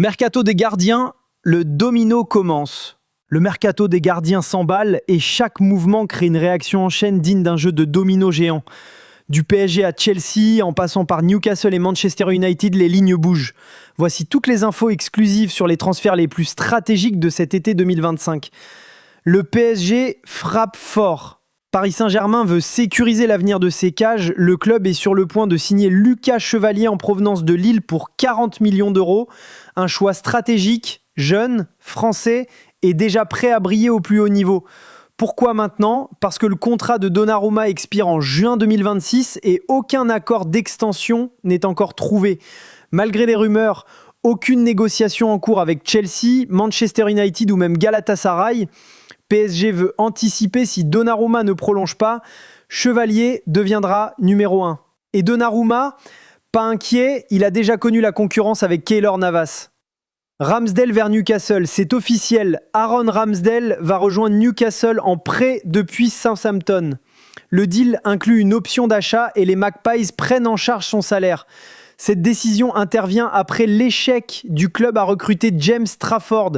Mercato des gardiens, le domino commence. Le mercato des gardiens s'emballe et chaque mouvement crée une réaction en chaîne digne d'un jeu de domino géant. Du PSG à Chelsea, en passant par Newcastle et Manchester United, les lignes bougent. Voici toutes les infos exclusives sur les transferts les plus stratégiques de cet été 2025. Le PSG frappe fort. Paris Saint-Germain veut sécuriser l'avenir de ses cages. Le club est sur le point de signer Lucas Chevalier en provenance de Lille pour 40 millions d'euros. Un choix stratégique, jeune, français et déjà prêt à briller au plus haut niveau. Pourquoi maintenant ? Parce que le contrat de Donnarumma expire en juin 2026 et aucun accord d'extension n'est encore trouvé. Malgré les rumeurs, aucune négociation en cours avec Chelsea, Manchester United ou même Galatasaray. PSG veut anticiper si Donnarumma ne prolonge pas, Chevalier deviendra numéro 1. Et Donnarumma, pas inquiet, il a déjà connu la concurrence avec Keylor Navas. Ramsdale vers Newcastle, c'est officiel. Aaron Ramsdale va rejoindre Newcastle en prêt depuis Southampton. Le deal inclut une option d'achat et les Magpies prennent en charge son salaire. Cette décision intervient après l'échec du club à recruter James Trafford,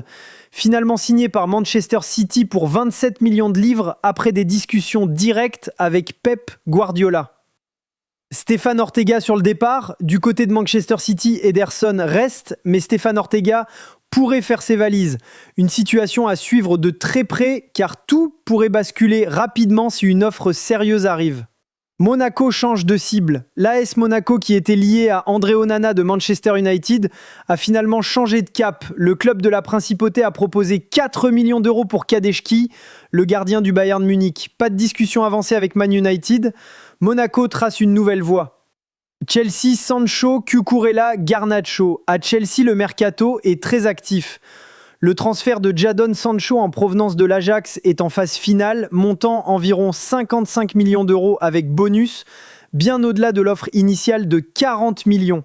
finalement signé par Manchester City pour 27 millions de livres après des discussions directes avec Pep Guardiola. Stéphane Ortega sur le départ. Du côté de Manchester City, Ederson reste, mais Stéphane Ortega pourrait faire ses valises. Une situation à suivre de très près car tout pourrait basculer rapidement si une offre sérieuse arrive. Monaco change de cible. L'AS Monaco, qui était lié à André Onana de Manchester United, a finalement changé de cap. Le club de la Principauté a proposé 4 millions d'euros pour Kadeczki, le gardien du Bayern Munich. Pas de discussion avancée avec Man United. Monaco trace une nouvelle voie. Chelsea, Sancho, Cucurella, Garnacho. À Chelsea, le mercato est très actif. Le transfert de Jadon Sancho en provenance de l'Ajax est en phase finale, montant environ 55 millions d'euros avec bonus, bien au-delà de l'offre initiale de 40 millions.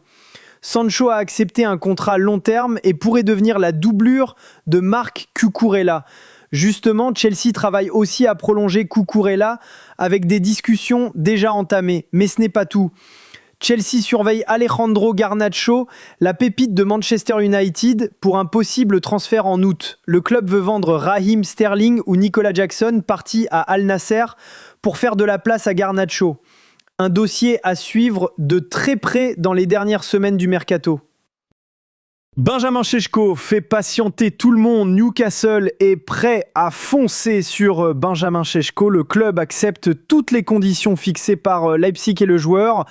Sancho a accepté un contrat long terme et pourrait devenir la doublure de Marc Cucurella. Justement, Chelsea travaille aussi à prolonger Cucurella avec des discussions déjà entamées. Mais ce n'est pas tout. Chelsea surveille Alejandro Garnacho, la pépite de Manchester United, pour un possible transfert en août. Le club veut vendre Raheem Sterling ou Nicolas Jackson, partis à Al Nasser, pour faire de la place à Garnacho. Un dossier à suivre de très près dans les dernières semaines du mercato. Benjamin Šeško fait patienter tout le monde. Newcastle est prêt à foncer sur Benjamin Šeško. Le club accepte toutes les conditions fixées par Leipzig et le joueur.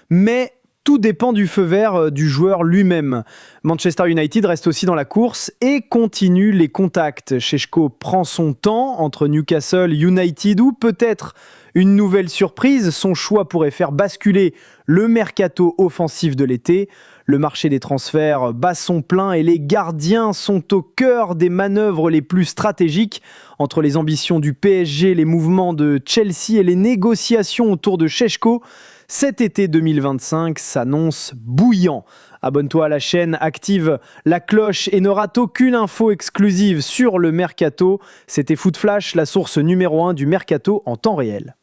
Mais tout dépend du feu vert du joueur lui-même. Manchester United reste aussi dans la course et continue les contacts. Šeško prend son temps entre Newcastle, United ou peut-être une nouvelle surprise. Son choix pourrait faire basculer le mercato offensif de l'été. Le marché des transferts bat son plein et les gardiens sont au cœur des manœuvres les plus stratégiques. Entre les ambitions du PSG, les mouvements de Chelsea et les négociations autour de Šeško, cet été 2025 s'annonce bouillant. Abonne-toi à la chaîne, active la cloche et ne rate aucune info exclusive sur le mercato. C'était Foot Flash, la source numéro 1 du mercato en temps réel.